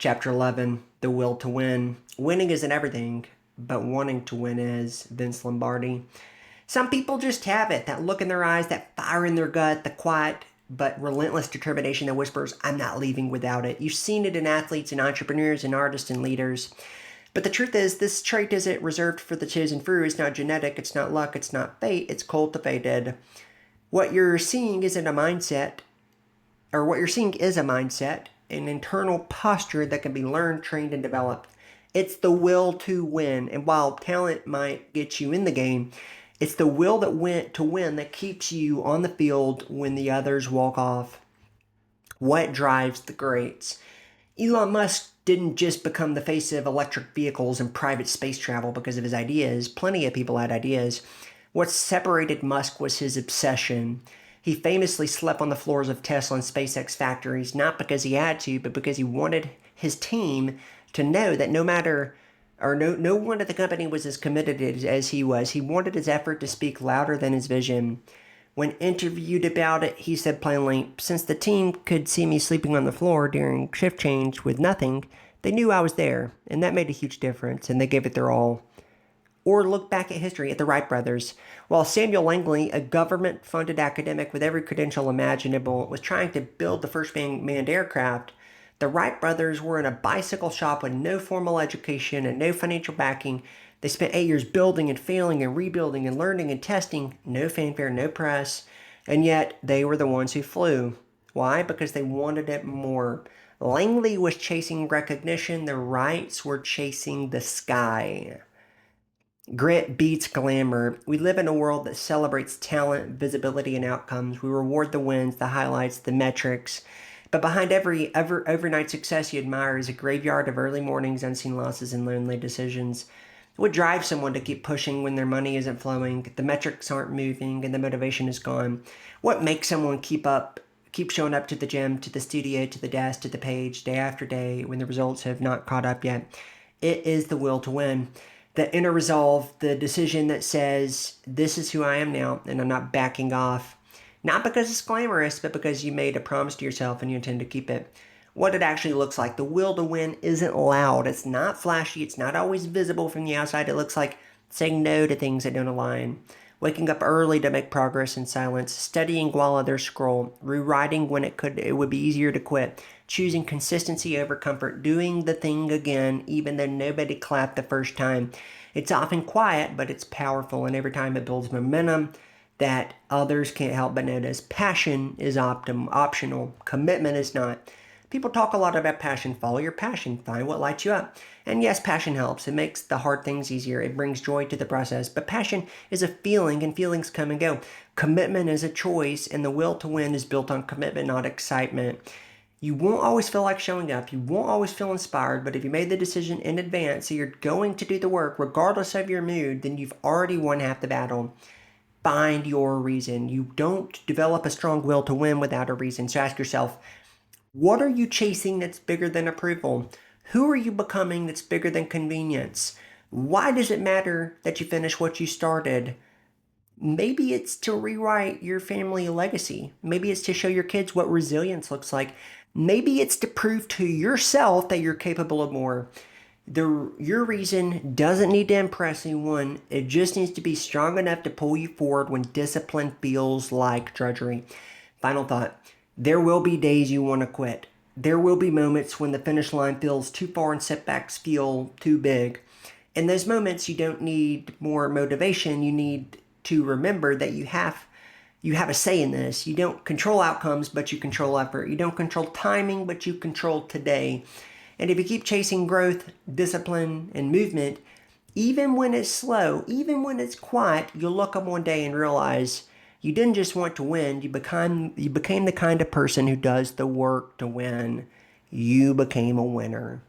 Chapter 11, The Will to Win. Winning isn't everything, but wanting to win is. Vince Lombardi. Some people just have it, that look in their eyes, that fire in their gut, the quiet but relentless determination that whispers, I'm not leaving without it. You've seen it in athletes and entrepreneurs and artists and leaders. But the truth is, this trait isn't reserved for the chosen few. It's not genetic, it's not luck, it's not fate, it's cultivated. What you're seeing isn't a mindset, or what you're seeing is a mindset, an internal posture that can be learned, trained, and developed. It's the will to win. And while talent might get you in the game, it's the will to win that keeps you on the field when the others walk off. What drives the greats? Elon Musk didn't just become the face of electric vehicles and private space travel because of his ideas. Plenty of people had ideas. What separated Musk was his obsession. He famously slept on the floors of Tesla and SpaceX factories, not because he had to, but because he wanted his team to know that no one at the company was as committed as he was. He wanted his effort to speak louder than his vision. When interviewed about it, he said plainly, since the team could see me sleeping on the floor during shift change with nothing, they knew I was there, and that made a huge difference, and they gave it their all. Or look back at history at the Wright brothers. While Samuel Langley, a government-funded academic with every credential imaginable, was trying to build the first manned aircraft, the Wright brothers were in a bicycle shop with no formal education and no financial backing. They spent 8 years building and failing and rebuilding and learning and testing. No fanfare, no press. And yet, they were the ones who flew. Why? Because they wanted it more. Langley was chasing recognition. The Wrights were chasing the sky. Grit beats glamour. We live in a world that celebrates talent, visibility, and outcomes. We reward the wins, the highlights, the metrics. But behind every overnight success you admire is a graveyard of early mornings, unseen losses, and lonely decisions. What drives someone to keep pushing when their money isn't flowing, the metrics aren't moving, and the motivation is gone? What makes someone keep showing up to the gym, to the studio, to the desk, to the page, day after day, when the results have not caught up yet? It is the will to win. The inner resolve, the decision that says, this is who I am now, and I'm not backing off. Not because it's glamorous, but because you made a promise to yourself and you intend to keep it. What it actually looks like. The will to win isn't loud. It's not flashy. It's not always visible from the outside. It looks like saying no to things that don't align. Waking up early to make progress in silence. Studying while others scroll. Rewriting when it would be easier to quit. Choosing consistency over comfort. Doing the thing again, even though nobody clapped the first time. It's often quiet, but it's powerful. And every time it builds momentum that others can't help but notice. Passion is optional. Commitment is not. People talk a lot about passion. Follow your passion. Find what lights you up. And yes, passion helps. It makes the hard things easier. It brings joy to the process. But passion is a feeling, and feelings come and go. Commitment is a choice, and the will to win is built on commitment, not excitement. You won't always feel like showing up. You won't always feel inspired. But if you made the decision in advance, so you're going to do the work regardless of your mood, then you've already won half the battle. Find your reason. You don't develop a strong will to win without a reason. So ask yourself, what are you chasing that's bigger than approval? Who are you becoming that's bigger than convenience? Why does it matter that you finish what you started? Maybe it's to rewrite your family legacy. Maybe it's to show your kids what resilience looks like. Maybe it's to prove to yourself that you're capable of more. Your reason doesn't need to impress anyone. It just needs to be strong enough to pull you forward when discipline feels like drudgery. Final thought. There will be days you want to quit. There will be moments when the finish line feels too far and setbacks feel too big. In those moments, you don't need more motivation. You need to remember that you have a say in this. You don't control outcomes, but you control effort. You don't control timing, but you control today. And if you keep chasing growth, discipline, and movement, even when it's slow, even when it's quiet, you'll look up one day and realize you didn't just want to win. You became the kind of person who does the work to win. You became a winner.